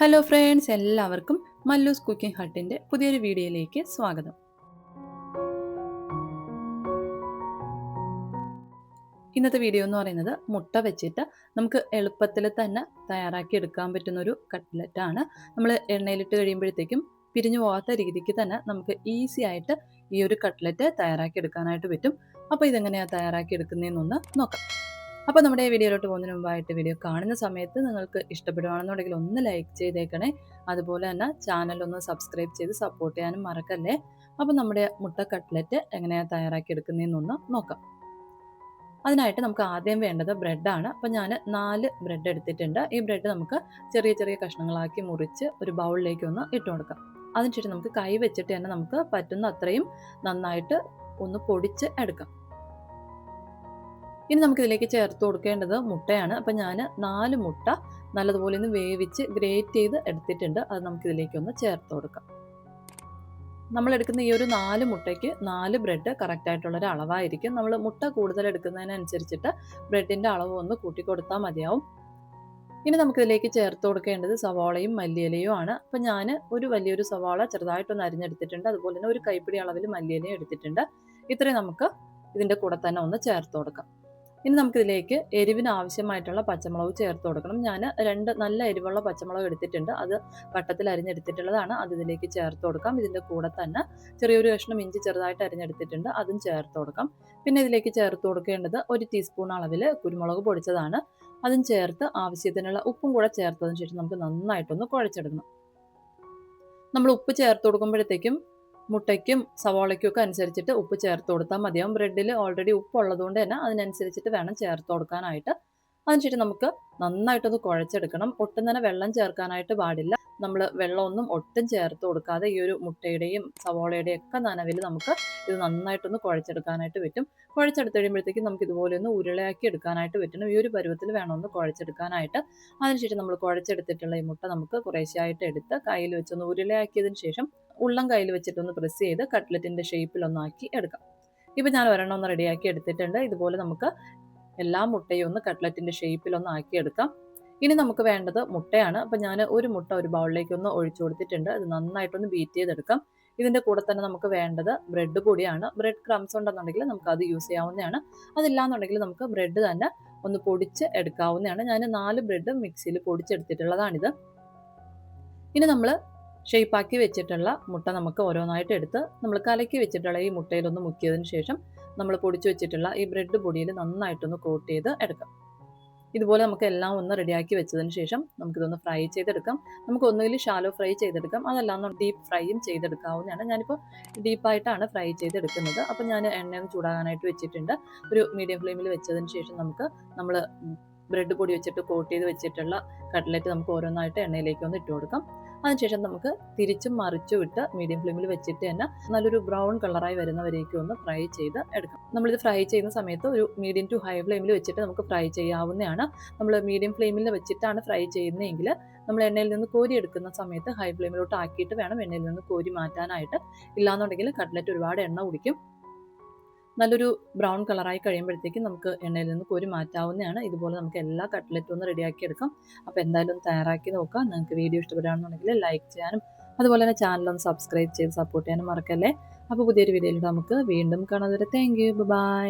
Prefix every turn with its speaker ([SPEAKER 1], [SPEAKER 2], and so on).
[SPEAKER 1] Hello friends, എല്ലാവർക്കും Mallus cooking ഹട്ടിൻ്റെ പുതിയൊരു വീഡിയോയിലേക്ക് സ്വാഗതം. ഇന്നത്തെ വീഡിയോ എന്ന് പറയുന്നത് മുട്ട വെച്ചിട്ട് നമുക്ക് എളുപ്പത്തിൽ തന്നെ തയ്യാറാക്കി എടുക്കാൻ പറ്റുന്നൊരു കട്ട്ലറ്റാണ്. നമ്മൾ എണ്ണയിലിട്ട് കഴിയുമ്പോഴത്തേക്കും പിരിഞ്ഞു പോകാത്ത രീതിക്ക് തന്നെ നമുക്ക് ഈസി ആയിട്ട് ഈ ഒരു കട്ട്ലറ്റ് തയ്യാറാക്കി എടുക്കാനായിട്ട് പറ്റും. അപ്പോൾ ഇതെങ്ങനെയാണ് തയ്യാറാക്കി എടുക്കുന്നതെന്നൊന്ന് നോക്കാം. അപ്പോൾ നമ്മുടെ വീഡിയോയിലോട്ട് പോകുന്നതിന് മുമ്പായിട്ട് വീഡിയോ കാണുന്ന സമയത്ത് നിങ്ങൾക്ക് ഇഷ്ടപ്പെടുകയാണെന്നുണ്ടെങ്കിൽ ഒന്ന് ലൈക്ക് ചെയ്തേക്കണേ. അതുപോലെ തന്നെ ചാനലൊന്ന് സബ്സ്ക്രൈബ് ചെയ്ത് സപ്പോർട്ട് ചെയ്യാനും മറക്കല്ലേ. അപ്പോൾ നമ്മുടെ മുട്ട കട്ട്ലറ്റ് എങ്ങനെയാണ് തയ്യാറാക്കി എടുക്കുന്നതെന്നൊന്ന് നോക്കാം. അതിനായിട്ട് നമുക്ക് ആദ്യം വേണ്ടത് ബ്രെഡാണ്. അപ്പോൾ ഞാൻ 4 ബ്രെഡ് എടുത്തിട്ടുണ്ട്. ഈ ബ്രെഡ് നമുക്ക് ചെറിയ ചെറിയ കഷ്ണങ്ങളാക്കി മുറിച്ച് ഒരു ബൗളിലേക്ക് ഒന്ന് ഇട്ട് കൊടുക്കാം. അതിനുശേഷം നമുക്ക് കൈ വെച്ചിട്ട് തന്നെ നമുക്ക് പറ്റുന്ന അത്രയും നന്നായിട്ട് ഒന്ന് പൊടിച്ച് എടുക്കാം. ഇനി നമുക്കിതിലേക്ക് ചേർത്ത് കൊടുക്കേണ്ടത് മുട്ടയാണ്. അപ്പം ഞാൻ 4 മുട്ട നല്ലതുപോലെ ഒന്ന് വേവിച്ച് ഗ്രേറ്റ് ചെയ്ത് എടുത്തിട്ടുണ്ട്. അത് നമുക്കിതിലേക്കൊന്ന് ചേർത്ത് കൊടുക്കാം. നമ്മളെടുക്കുന്ന ഈ ഒരു 4 മുട്ടയ്ക്ക് 4 ബ്രെഡ് കറക്റ്റായിട്ടുള്ളൊരു അളവായിരിക്കും. നമ്മൾ മുട്ട കൂടുതൽ എടുക്കുന്നതിനനുസരിച്ചിട്ട് ബ്രെഡിൻ്റെ അളവ് ഒന്ന് കൂട്ടിക്കൊടുത്താൽ മതിയാവും. ഇനി നമുക്കിതിലേക്ക് ചേർത്ത് കൊടുക്കേണ്ടത് സവാളയും മല്ലിയിലയും ആണ്. അപ്പം ഞാൻ ഒരു വലിയൊരു സവാള ചെറുതായിട്ടൊന്ന് അരിഞ്ഞെടുത്തിട്ടുണ്ട്. അതുപോലെ തന്നെ ഒരു കൈപ്പിടി അളവിൽ മല്ലിയിലയും എടുത്തിട്ടുണ്ട്. ഇത്രയും നമുക്ക് ഇതിൻ്റെ കൂടെ തന്നെ ഒന്ന് ചേർത്ത് കൊടുക്കാം. ഇനി നമുക്കിതിലേക്ക് എരിവിന് ആവശ്യമായിട്ടുള്ള പച്ചമുളക് ചേർത്ത് കൊടുക്കണം. ഞാൻ 2 നല്ല എരിവുള്ള പച്ചമുളക് എടുത്തിട്ടുണ്ട്. അത് വട്ടത്തിൽ അരിഞ്ഞെടുത്തിട്ടുള്ളതാണ്. അത് ഇതിലേക്ക് ചേർത്ത് കൊടുക്കാം. ഇതിൻ്റെ കൂടെ തന്നെ ചെറിയൊരു കഷ്ണം ഇഞ്ചി ചെറുതായിട്ട് അരിഞ്ഞെടുത്തിട്ടുണ്ട്. അതും ചേർത്ത് കൊടുക്കാം. പിന്നെ ഇതിലേക്ക് ചേർത്ത് കൊടുക്കേണ്ടത് 1 ടീസ്പൂൺ അളവിൽ കുരുമുളക് പൊടിച്ചതാണ്. അതും ചേർത്ത് ആവശ്യത്തിനുള്ള ഉപ്പും കൂടെ ചേർത്തതിന് ശേഷം നമുക്ക് നന്നായിട്ടൊന്ന് കുഴച്ചെടുക്കണം. നമ്മൾ ഉപ്പ് ചേർത്ത് കൊടുക്കുമ്പോഴത്തേക്കും മുട്ടയ്ക്കും സവാളയ്ക്കും ഒക്കെ അനുസരിച്ചിട്ട് ഉപ്പ് ചേർത്ത് കൊടുത്താൽ മതിയാവും. ബ്രെഡിൽ ഓൾറെഡി ഉപ്പ് ഉള്ളതുകൊണ്ട് തന്നെ അതിനനുസരിച്ചിട്ട് വേണം ചേർത്ത് കൊടുക്കാനായിട്ട്. അതിനുശേഷം നമുക്ക് നന്നായിട്ടൊന്ന് കുഴച്ചെടുക്കണം. ഒട്ടും തന്നെ വെള്ളം ചേർക്കാനായിട്ട് പാടില്ല. നമ്മൾ വെള്ളമൊന്നും ഒട്ടും ചേർത്ത് കൊടുക്കാതെ ഈ ഒരു മുട്ടയുടെയും സവാളയുടെയും ഒക്കെ നനവിൽ നമുക്ക് ഇത് നന്നായിട്ടൊന്ന് കുഴച്ചെടുക്കാനായിട്ട് പറ്റും. കുഴച്ചെടുത്ത് കഴിയുമ്പോഴത്തേക്കും നമുക്ക് ഇതുപോലെ ഒന്ന് ഉരുളയാക്കി എടുക്കാനായിട്ട് പറ്റണം. ഈ ഒരു പരുവത്തിൽ വേണം ഒന്ന് കുഴച്ചെടുക്കാനായിട്ട്. അതിനുശേഷം നമ്മൾ കുഴച്ചെടുത്തിട്ടുള്ള ഈ മുട്ട നമുക്ക് കുറേശ്ശെയായിട്ട് എടുത്ത് കയ്യിൽ വെച്ചൊന്ന് ഉരുളയാക്കിയതിന് ശേഷം ഉള്ളം കയ്യിൽ വെച്ചിട്ടൊന്ന് പ്രസ് ചെയ്ത് കട്ട്ലറ്റിൻ്റെ ഷേപ്പിലൊന്നാക്കി എടുക്കാം. ഇപ്പോൾ ഞാൻ ഒരെണ്ണം ഒന്ന് റെഡിയാക്കി എടുത്തിട്ടുണ്ട്. ഇതുപോലെ നമുക്ക് എല്ലാ മുട്ടയും ഒന്ന് കട്ട്ലറ്റിൻ്റെ ഷേപ്പിലൊന്ന് ആക്കിയെടുക്കാം. ഇനി നമുക്ക് വേണ്ടത് മുട്ടയാണ്. അപ്പം ഞാൻ ഒരു മുട്ട ഒരു ബൗളിലേക്ക് ഒന്ന് ഒഴിച്ചു കൊടുത്തിട്ടുണ്ട്. അത് നന്നായിട്ടൊന്ന് ബീറ്റ് ചെയ്തെടുക്കാം. ഇതിൻ്റെ കൂടെ തന്നെ നമുക്ക് വേണ്ടത് ബ്രെഡ് പൊടിയാണ്. ബ്രെഡ് ക്രംസ് ഉണ്ടെന്നുണ്ടെങ്കിൽ നമുക്ക് അത് യൂസ് ചെയ്യാവുന്നതാണ്. അതില്ലാന്നുണ്ടെങ്കിൽ നമുക്ക് ബ്രെഡ് തന്നെ ഒന്ന് പൊടിച്ച് എടുക്കാവുന്നതാണ്. ഞാൻ 4 ബ്രെഡ് മിക്സിയിൽ പൊടിച്ചെടുത്തിട്ടുള്ളതാണിത്. ഇനി നമ്മൾ ഷേപ്പാക്കി വെച്ചിട്ടുള്ള മുട്ട നമുക്ക് ഓരോന്നായിട്ട് എടുത്ത് നമ്മൾ കലക്കി വെച്ചിട്ടുള്ള ഈ മുട്ടയിലൊന്ന് മുക്കിയതിന് ശേഷം നമ്മൾ പൊടിച്ചു വെച്ചിട്ടുള്ള ഈ ബ്രെഡ് പൊടിയിൽ നന്നായിട്ടൊന്ന് കോട്ട് ചെയ്ത് എടുക്കാം. ഇതുപോലെ നമുക്ക് എല്ലാം ഒന്ന് റെഡിയാക്കി വെച്ചതിന് ശേഷം നമുക്കിതൊന്ന് ഫ്രൈ ചെയ്തെടുക്കാം. നമുക്ക് ഒന്നുകിൽ ഷാലോ ഫ്രൈ ചെയ്തെടുക്കാം, അതല്ലാന്ന് ഡീപ്പ് ഫ്രൈയും ചെയ്തെടുക്കാവുന്നതാണ്. ഞാനിപ്പോൾ ഡീപ്പായിട്ടാണ് ഫ്രൈ ചെയ്തെടുക്കുന്നത്. അപ്പോൾ ഞാൻ എണ്ണയൊന്ന് ചൂടാകാനായിട്ട് വെച്ചിട്ടുണ്ട്. ഒരു മീഡിയം ഫ്ലെയിമിൽ വെച്ചതിന് ശേഷം നമ്മൾ ബ്രെഡ് പൊടി വെച്ചിട്ട് കോട്ട് ചെയ്ത് വെച്ചിട്ടുള്ള കട്ട്ലറ്റ് നമുക്ക് ഓരോന്നായിട്ട് എണ്ണയിലേക്ക് ഒന്ന് ഇട്ട് കൊടുക്കാം. അതിനുശേഷം നമുക്ക് തിരിച്ചും മറിച്ചും ഇട്ട് മീഡിയം ഫ്ലെയിമിൽ വെച്ചിട്ട് തന്നെ നല്ലൊരു ബ്രൗൺ കളറായി വരുന്നവരേക്കും ഒന്ന് ഫ്രൈ ചെയ്ത് എടുക്കാം. നമ്മളിത് ഫ്രൈ ചെയ്യുന്ന സമയത്ത് ഒരു മീഡിയം ടു ഹൈ ഫ്ലെയിമിൽ വെച്ചിട്ട് നമുക്ക് ഫ്രൈ ചെയ്യാവുന്നതാണ്. നമ്മൾ മീഡിയം ഫ്ലെയിമിൽ വെച്ചിട്ടാണ് ഫ്രൈ ചെയ്യുന്നതെങ്കിൽ നമ്മൾ എണ്ണയിൽ നിന്ന് കോരി എടുക്കുന്ന സമയത്ത് ഹൈ ഫ്ലെയിമിലോട്ട് ആക്കിയിട്ട് വേണം എണ്ണയിൽ നിന്ന് കോരി മാറ്റാനായിട്ട്. ഇല്ലാന്നുണ്ടെങ്കിൽ കട്ട്ലറ്റ് ഒരുപാട് എണ്ണ കുടിക്കും. നല്ലൊരു ബ്രൗൺ കളറായി കഴിയുമ്പോഴത്തേക്കും നമുക്ക് എണ്ണയിൽ നിന്ന് കോരി മാറ്റാവുന്നതാണ്. ഇതുപോലെ നമുക്ക് എല്ലാ കട്ട്ലറ്റും ഒന്ന് റെഡിയാക്കി എടുക്കാം. അപ്പോൾ എന്തായാലും തയ്യാറാക്കി നോക്കാം. നിങ്ങൾക്ക് വീഡിയോ ഇഷ്ടപ്പെടുകയാണെന്നുണ്ടെങ്കിൽ ലൈക്ക് ചെയ്യാനും അതുപോലെ തന്നെ ചാനലൊന്ന് സബ്സ്ക്രൈബ് ചെയ്ത് സപ്പോർട്ട് ചെയ്യാനും മറക്കല്ലേ. അപ്പോൾ പുതിയൊരു വീഡിയോയിൽ നമുക്ക് വീണ്ടും കാണാം. Thank you, by.